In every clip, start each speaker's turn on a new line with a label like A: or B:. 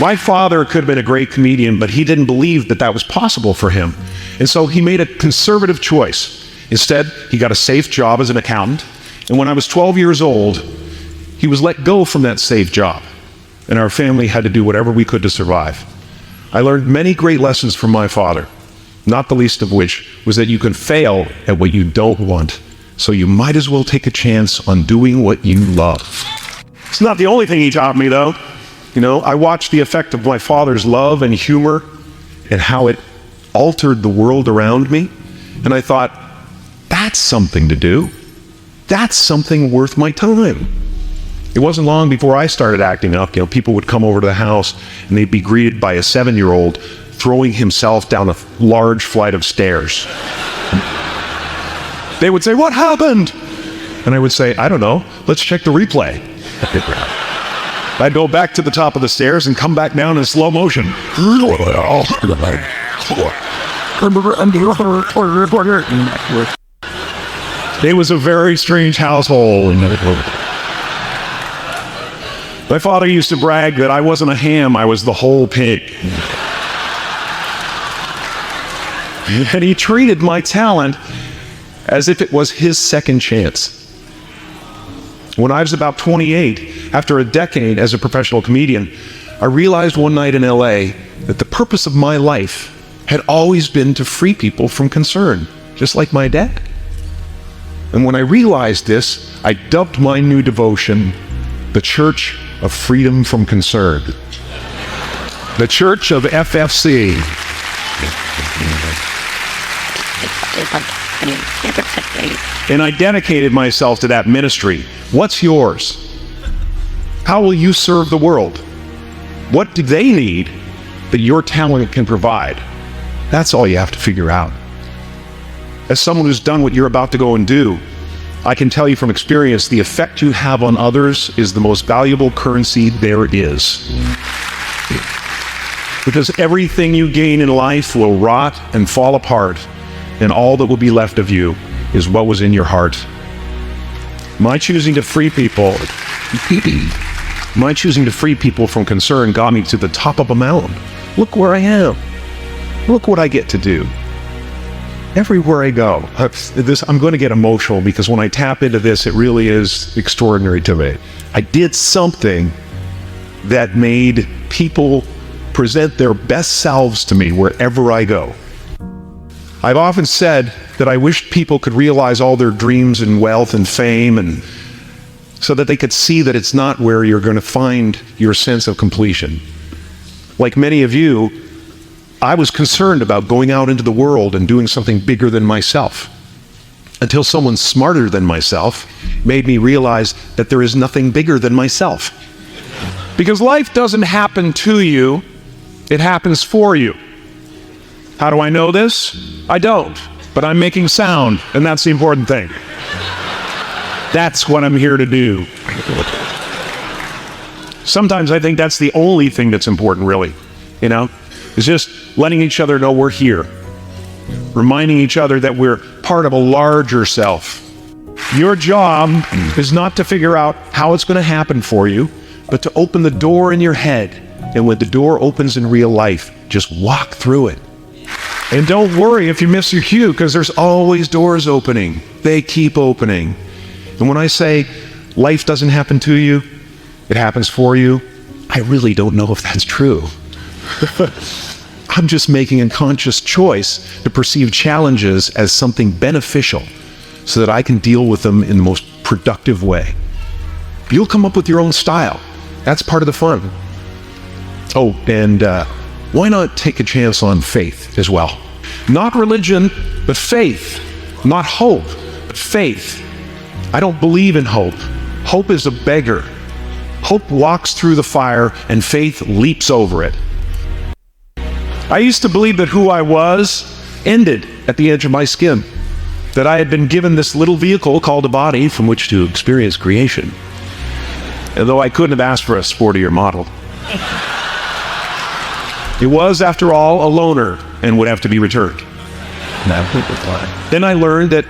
A: My father could have been a great comedian, but he didn't believe that that was possible for him. And so he made a conservative choice. Instead, he got a safe job as an accountant. And when I was 12 years old, he was let go from that safe job. And our family had to do whatever we could to survive. I learned many great lessons from my father, not the least of which was that you can fail at what you don't want. So you might as well take a chance on doing what you love. It's not the only thing he taught me, though. You know, I watched the effect of my father's love and humor and how it altered the world around me. And I thought, that's something to do. That's something worth my time. It wasn't long before I started acting up. You know, people would come over to the house and they'd be greeted by a 7-year-old throwing himself down a large flight of stairs. They would say, "What happened?" And I would say, "I don't know. Let's check the replay." I'd go back to the top of the stairs and come back down in slow motion. It was a very strange household. My father used to brag that I wasn't a ham, I was the whole pig. And he treated my talent as if it was his second chance. When I was about 28, after a decade as a professional comedian, I realized one night in LA that the purpose of my life had always been to free people from concern, just like my dad. And when I realized this, I dubbed my new devotion the Church of Freedom from Concern. The Church of FFC. And I dedicated myself to that ministry. What's yours? How will you serve the world? What do they need that your talent can provide? That's all you have to figure out. As someone who's done what you're about to go and do, I can tell you from experience, the effect you have on others is the most valuable currency there is. Because everything you gain in life will rot and fall apart, and all that will be left of you is what was in your heart. My choosing to free people from concern got me to the top of a mountain. Look where I am. Look what I get to do. Everywhere I go. I'm going to get emotional because when I tap into this, it really is extraordinary to me. I did something that made people present their best selves to me wherever I go. I've often said that I wished people could realize all their dreams and wealth and fame, and so that they could see that it's not where you're going to find your sense of completion. Like many of you, I was concerned about going out into the world and doing something bigger than myself, until someone smarter than myself made me realize that there is nothing bigger than myself. Because life doesn't happen to you, it happens for you. How do I know this? I don't, but I'm making sound, and that's the important thing. That's what I'm here to do. Sometimes I think that's the only thing that's important, really, you know? It's just letting each other know we're here. Reminding each other that we're part of a larger self. Your job is not to figure out how it's going to happen for you, but to open the door in your head. And when the door opens in real life, just walk through it. And don't worry if you miss your cue, because there's always doors opening. They keep opening. And when I say life doesn't happen to you, it happens for you, I really don't know if that's true. I'm just making a conscious choice to perceive challenges as something beneficial so that I can deal with them in the most productive way. You'll come up with your own style. That's part of the fun. Oh, and why not take a chance on faith as well? Not religion, but faith. Not hope, but faith. I don't believe in hope. Hope is a beggar. Hope walks through the fire and faith leaps over it. I used to believe that who I was ended at the edge of my skin, that I had been given this little vehicle called a body from which to experience creation. And though I couldn't have asked for a sportier model. It was, after all, a loaner and would have to be returned. Then I learned that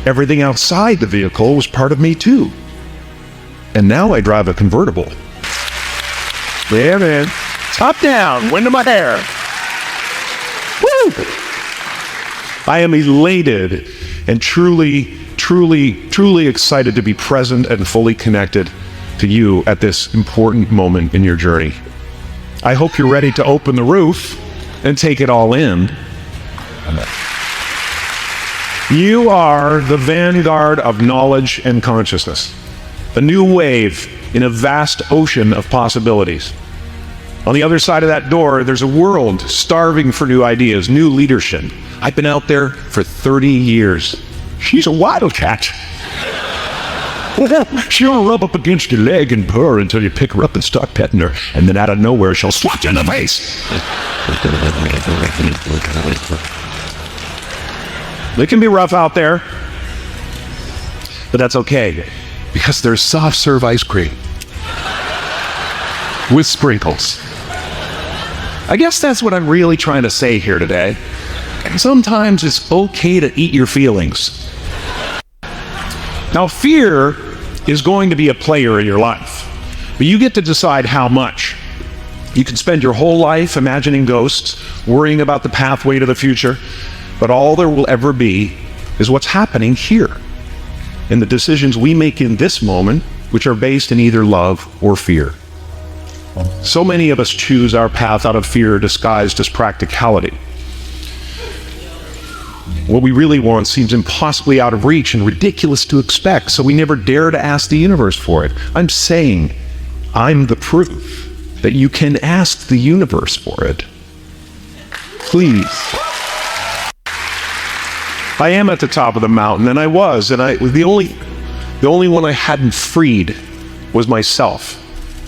A: everything outside the vehicle was part of me too. And now I drive a convertible. Yeah, man. Top down, wind in my hair. Woo! I am elated and truly excited to be present and fully connected to you at this important moment in your journey. I hope you're ready to open the roof and take it all in. You are the vanguard of knowledge and consciousness, a new wave in a vast ocean of possibilities. On the other side of that door, there's a world starving for new ideas, new leadership. I've been out there for 30 years. She's a wildcat. She'll rub up against your leg and purr until you pick her up and start petting her, and then out of nowhere she'll swat you in the face. It can be rough out there, but that's okay, because there's soft serve ice cream with sprinkles. I guess that's what I'm really trying to say here today. Sometimes it's okay to eat your feelings. Now, fear is going to be a player in your life, but you get to decide how much. You can spend your whole life imagining ghosts, worrying about the pathway to the future, but all there will ever be is what's happening here, and the decisions we make in this moment, which are based in either love or fear. So many of us choose our path out of fear disguised as practicality. What we really want seems impossibly out of reach and ridiculous to expect, so we never dare to ask the universe for it. I'm saying I'm the proof that you can ask the universe for it. Please. I am at the top of the mountain, and I was the only one I hadn't freed was myself.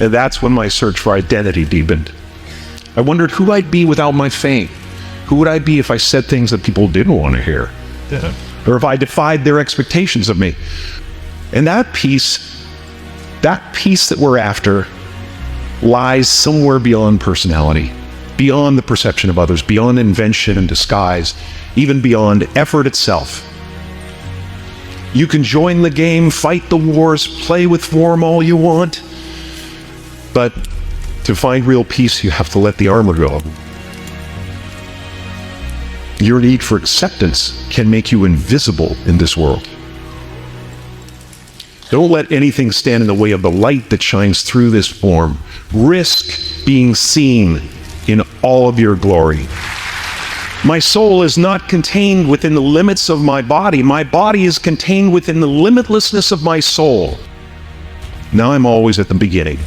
A: And that's when my search for identity deepened. I wondered who I'd be without my fame. Who would I be if I said things that people didn't want to hear? Yeah. Or if I defied their expectations of me? And that peace that we're after lies somewhere beyond personality, beyond the perception of others, beyond invention and disguise, even beyond effort itself. You can join the game, fight the wars, play with form all you want, but to find real peace, you have to let the armor go. Your need for acceptance can make you invisible in this world. Don't let anything stand in the way of the light that shines through this form. Risk being seen in all of your glory. My soul is not contained within the limits of my body. My body is contained within the limitlessness of my soul. Now I'm always at the beginning.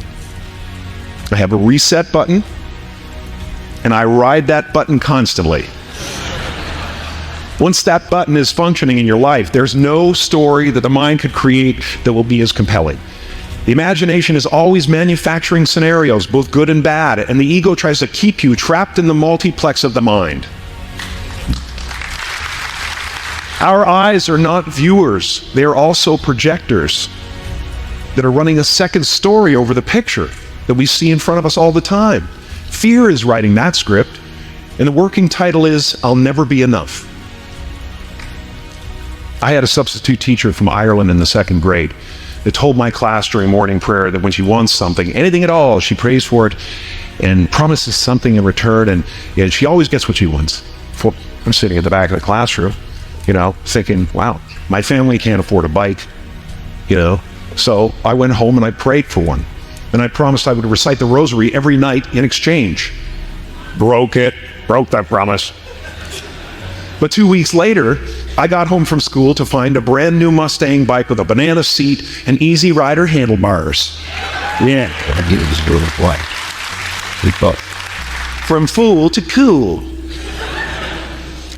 A: I have a reset button, and I ride that button constantly. Once that button is functioning in your life, there's no story that the mind could create that will be as compelling. The imagination is always manufacturing scenarios, both good and bad, and the ego tries to keep you trapped in the multiplex of the mind. Our eyes are not viewers, they are also projectors that are running a second story over the picture that we see in front of us all the time. Fear is writing that script, and the working title is, I'll Never Be Enough. I had a substitute teacher from Ireland in the 2nd grade that told my class during morning prayer that when she wants something, anything at all, she prays for it and promises something in return, and she always gets what she wants. I'm sitting at the back of the classroom, thinking, wow, my family can't afford a bike, So I went home and I prayed for one. And I promised I would recite the rosary every night in exchange. Broke that promise. But 2 weeks later, I got home from school to find a brand new Mustang bike with a banana seat and Easy Rider handlebars. Yeah. From fool to cool.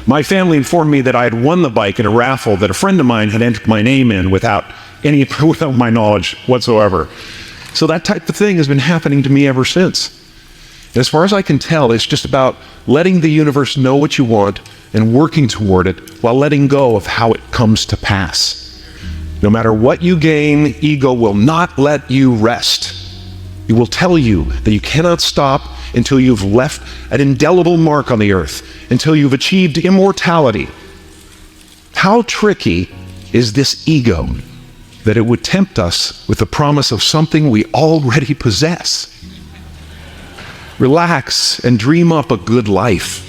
A: My family informed me that I had won the bike in a raffle that a friend of mine had entered my name in without my knowledge whatsoever. So that type of thing has been happening to me ever since. And as far as I can tell, it's just about letting the universe know what you want and working toward it while letting go of how it comes to pass. No matter what you gain, ego will not let you rest. It will tell you that you cannot stop until you've left an indelible mark on the earth, until you've achieved immortality. How tricky is this ego that it would tempt us with the promise of something we already possess? Relax and dream up a good life.